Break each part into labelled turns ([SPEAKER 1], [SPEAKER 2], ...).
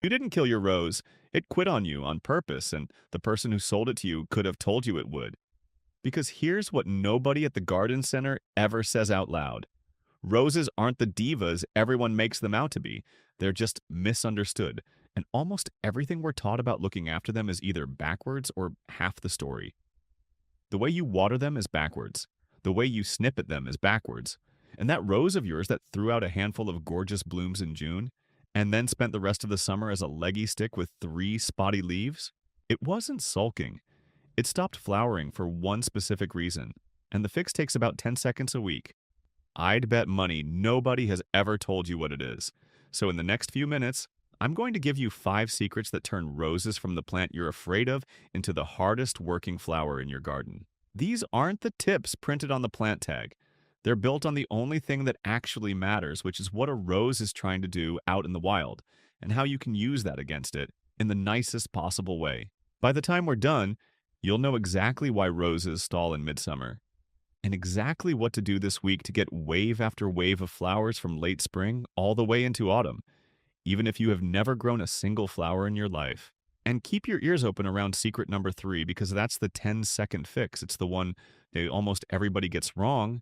[SPEAKER 1] You didn't kill your rose, it quit on you on purpose, and the person who sold it to you could have told you it would. Because here's what nobody at the garden center ever says out loud. Roses aren't the divas everyone makes them out to be. They're just misunderstood. And almost everything we're taught about looking after them is either backwards or half the story. The way you water them is backwards. The way you snip at them is backwards. And that rose of yours that threw out a handful of gorgeous blooms in June, and then spent the rest of the summer as a leggy stick with 3 spotty leaves, it wasn't sulking. It stopped flowering for one specific reason, and the fix takes about 10 seconds a week. I'd bet money nobody has ever told you what it is. So in the next few minutes, I'm going to give you 5 secrets that turn roses from the plant you're afraid of into the hardest working flower in your garden. These aren't the tips printed on the plant tag. They're built on the only thing that actually matters, which is what a rose is trying to do out in the wild, and how you can use that against it in the nicest possible way. By the time we're done, you'll know exactly why roses stall in midsummer, and exactly what to do this week to get wave after wave of flowers from late spring all the way into autumn, even if you have never grown a single flower in your life. And keep your ears open around secret number 3 because that's the 10-second fix. It's the one that almost everybody gets wrong,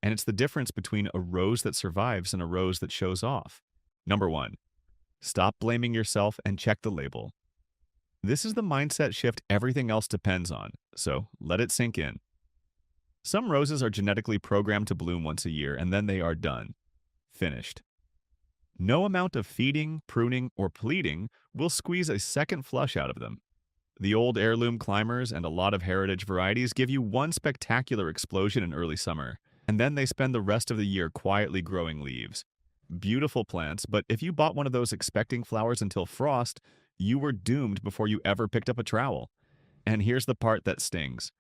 [SPEAKER 1] and it's the difference between a rose that survives and a rose that shows off. Number 1, stop blaming yourself and check the label. This is the mindset shift everything else depends on, so let it sink in. Some roses are genetically programmed to bloom once a year, and then they are done. Finished. No amount of feeding, pruning, or pleating will squeeze a second flush out of them. The old heirloom climbers and a lot of heritage varieties give you one spectacular explosion in early summer, and then they spend the rest of the year quietly growing leaves. Beautiful plants, but if you bought one of those expecting flowers until frost, you were doomed before you ever picked up a trowel. And here's the part that stings.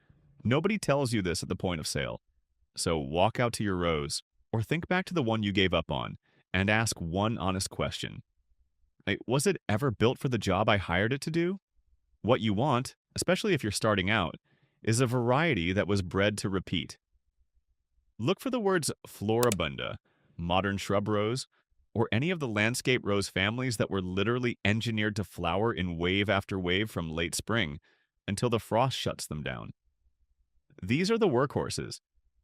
[SPEAKER 1] Nobody tells you this at the point of sale. So walk out to your rose, or think back to the one you gave up on, and ask one honest question. Like, was it ever built for the job I hired it to do? What you want, especially if you're starting out, is a variety that was bred to repeat. Look for the words floribunda, modern shrub rose, or any of the landscape rose families that were literally engineered to flower in wave after wave from late spring until the frost shuts them down. These are the workhorses.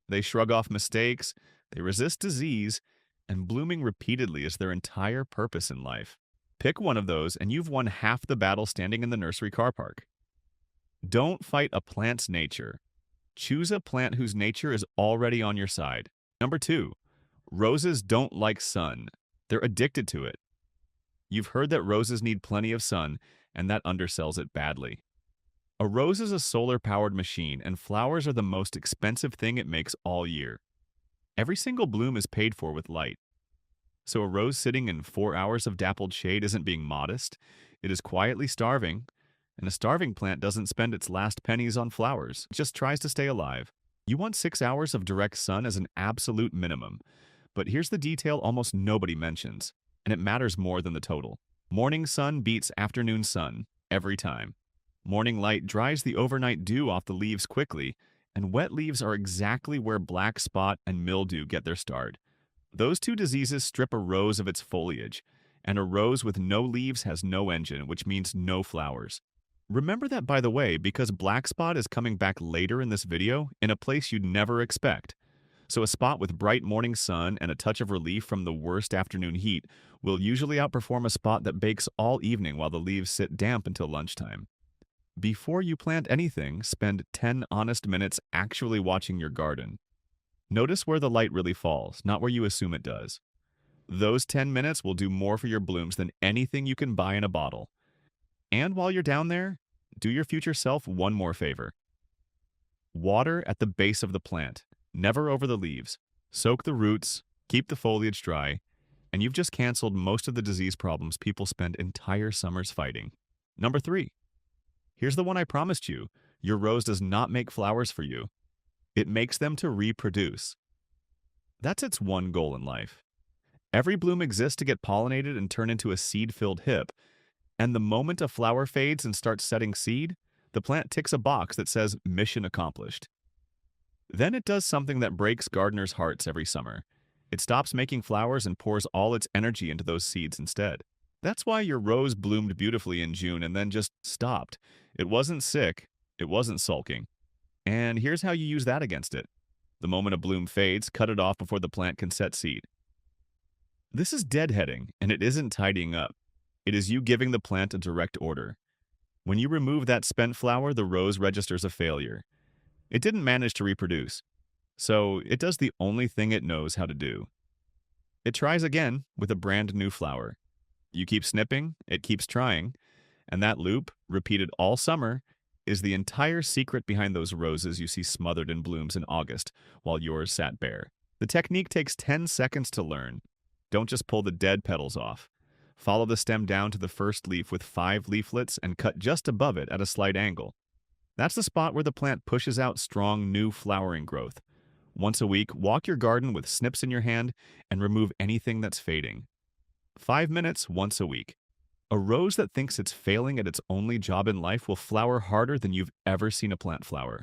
[SPEAKER 1] They shrug off mistakes, they resist disease, and blooming repeatedly is their entire purpose in life. Pick one of those and you've won half the battle standing in the nursery car park. Don't fight a plant's nature. Choose a plant whose nature is already on your side. Number 2, roses don't like sun. They're addicted to it. You've heard that roses need plenty of sun, and that undersells it badly. A rose is a solar-powered machine, and flowers are the most expensive thing it makes all year. Every single bloom is paid for with light. So a rose sitting in 4 hours of dappled shade isn't being modest. It is quietly starving, and a starving plant doesn't spend its last pennies on flowers. It just tries to stay alive. You want 6 hours of direct sun as an absolute minimum. But here's the detail almost nobody mentions, and it matters more than the total. Morning sun beats afternoon sun, every time. Morning light dries the overnight dew off the leaves quickly, and wet leaves are exactly where black spot and mildew get their start. Those 2 diseases strip a rose of its foliage, and a rose with no leaves has no engine, which means no flowers. Remember that, by the way, because black spot is coming back later in this video in a place you'd never expect. So a spot with bright morning sun and a touch of relief from the worst afternoon heat will usually outperform a spot that bakes all evening while the leaves sit damp until lunchtime. Before you plant anything, spend 10 honest minutes actually watching your garden. Notice where the light really falls, not where you assume it does. Those 10 minutes will do more for your blooms than anything you can buy in a bottle. And while you're down there, do your future self one more favor. Water at the base of the plant, never over the leaves. Soak the roots, keep the foliage dry, and you've just canceled most of the disease problems people spend entire summers fighting. Number 3. Here's the one I promised you. Your rose does not make flowers for you. It makes them to reproduce. That's its one goal in life. Every bloom exists to get pollinated and turn into a seed-filled hip, and the moment a flower fades and starts setting seed, the plant ticks a box that says mission accomplished. Then it does something that breaks gardeners' hearts every summer. It stops making flowers and pours all its energy into those seeds instead. That's why your rose bloomed beautifully in June and then just stopped. It wasn't sick, it wasn't sulking. And here's how you use that against it. The moment a bloom fades, cut it off before the plant can set seed. This is deadheading, and it isn't tidying up. It is you giving the plant a direct order. When you remove that spent flower, the rose registers a failure. It didn't manage to reproduce, so it does the only thing it knows how to do. It tries again with a brand new flower. You keep snipping, it keeps trying, and that loop, repeated all summer, is the entire secret behind those roses you see smothered in blooms in August while yours sat bare. The technique takes 10 seconds to learn. Don't just pull the dead petals off. Follow the stem down to the first leaf with 5 leaflets and cut just above it at a slight angle. That's the spot where the plant pushes out strong new flowering growth. Once a week, walk your garden with snips in your hand and remove anything that's fading. 5 minutes once a week. A rose that thinks it's failing at its only job in life will flower harder than you've ever seen a plant flower.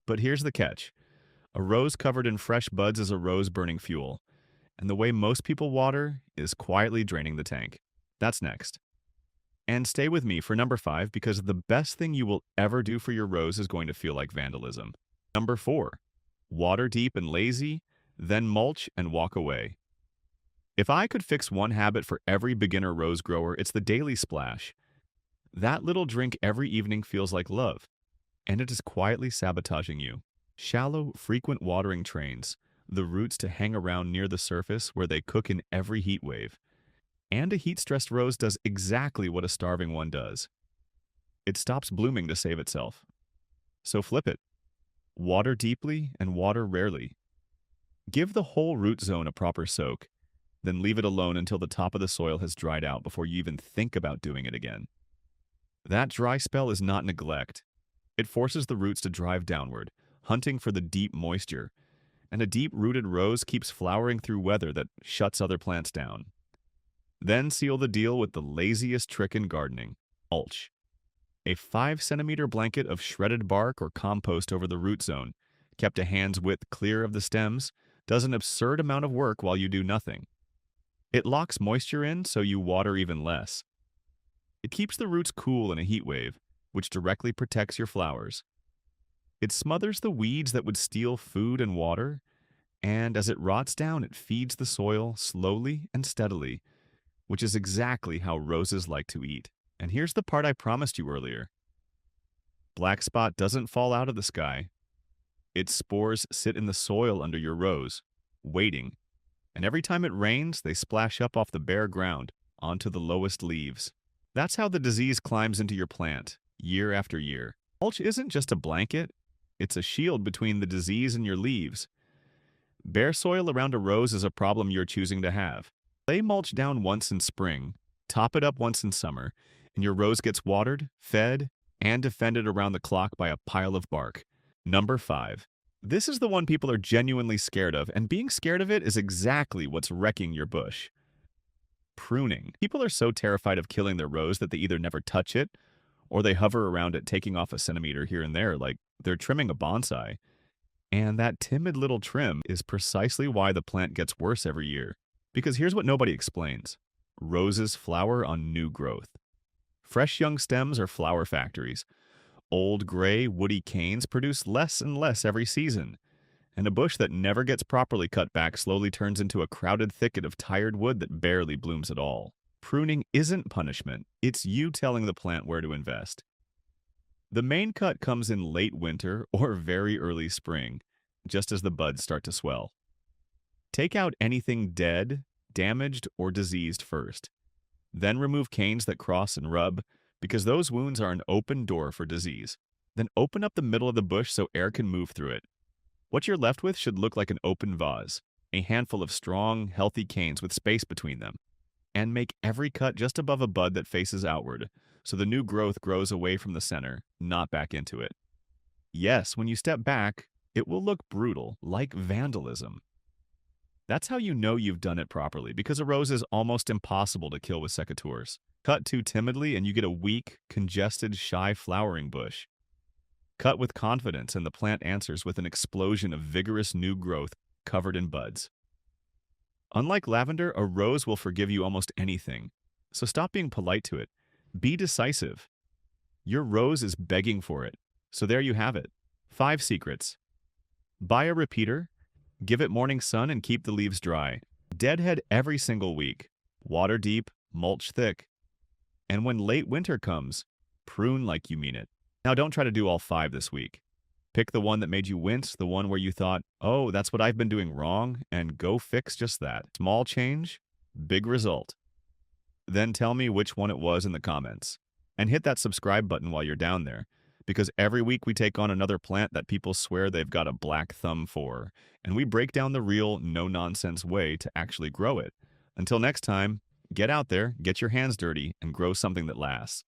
[SPEAKER 1] But here's the catch. A rose covered in fresh buds is a rose burning fuel, and the way most people water is quietly draining the tank. That's next. And stay with me for number 5 because the best thing you will ever do for your rose is going to feel like vandalism. Number 4. Water deep and lazy, then mulch and walk away. If I could fix one habit for every beginner rose grower, it's the daily splash. That little drink every evening feels like love, and it is quietly sabotaging you. Shallow, frequent watering trains, the roots to hang around near the surface where they cook in every heat wave. And a heat-stressed rose does exactly what a starving one does. It stops blooming to save itself. So flip it. Water deeply and water rarely. Give the whole root zone a proper soak, then leave it alone until the top of the soil has dried out before you even think about doing it again. That dry spell is not neglect. It forces the roots to drive downward, hunting for the deep moisture, and a deep-rooted rose keeps flowering through weather that shuts other plants down. Then seal the deal with the laziest trick in gardening, mulch. A 5-centimeter blanket of shredded bark or compost over the root zone, kept a hand's width clear of the stems, does an absurd amount of work while you do nothing. It locks moisture in so you water even less. It keeps the roots cool in a heat wave, which directly protects your flowers. It smothers the weeds that would steal food and water, and as it rots down, it feeds the soil slowly and steadily, which is exactly how roses like to eat. And here's the part I promised you earlier. Black spot doesn't fall out of the sky. Its spores sit in the soil under your rose, waiting. And every time it rains, they splash up off the bare ground, onto the lowest leaves. That's how the disease climbs into your plant, year after year. Mulch isn't just a blanket, it's a shield between the disease and your leaves. Bare soil around a rose is a problem you're choosing to have. Lay mulch down once in spring, top it up once in summer, and your rose gets watered, fed, and defended around the clock by a pile of bark. Number 5. This is the one people are genuinely scared of, and being scared of it is exactly what's wrecking your bush. Pruning. People are so terrified of killing their rose that they either never touch it, or they hover around it taking off a centimeter here and there like they're trimming a bonsai. And that timid little trim is precisely why the plant gets worse every year. Because here's what nobody explains. Roses flower on new growth. Fresh young stems are flower factories. Old, gray, woody canes produce less and less every season, and a bush that never gets properly cut back slowly turns into a crowded thicket of tired wood that barely blooms at all. Pruning isn't punishment, it's you telling the plant where to invest. The main cut comes in late winter or very early spring, just as the buds start to swell. Take out anything dead, damaged, or diseased first. Then remove canes that cross and rub, because those wounds are an open door for disease. Then open up the middle of the bush so air can move through it. What you're left with should look like an open vase, a handful of strong, healthy canes with space between them. And make every cut just above a bud that faces outward, so the new growth grows away from the center, not back into it. Yes, when you step back, it will look brutal, like vandalism. That's how you know you've done it properly, because a rose is almost impossible to kill with secateurs. Cut too timidly and you get a weak, congested, shy flowering bush. Cut with confidence and the plant answers with an explosion of vigorous new growth covered in buds. Unlike lavender, a rose will forgive you almost anything, So stop being polite to it. Be decisive. Your rose is begging for it. So there you have it. 5 secrets. Buy a repeater, give it morning sun, and keep the leaves dry. Deadhead every single week. Water deep, mulch thick. And when late winter comes, prune like you mean it. Now don't try to do all 5 this week. Pick the one that made you wince, the one where you thought, oh, that's what I've been doing wrong, and go fix just that. Small change, big result. Then tell me which one it was in the comments. And hit that subscribe button while you're down there, because every week we take on another plant that people swear they've got a black thumb for, and we break down the real, no-nonsense way to actually grow it. Until next time, get out there, get your hands dirty, and grow something that lasts.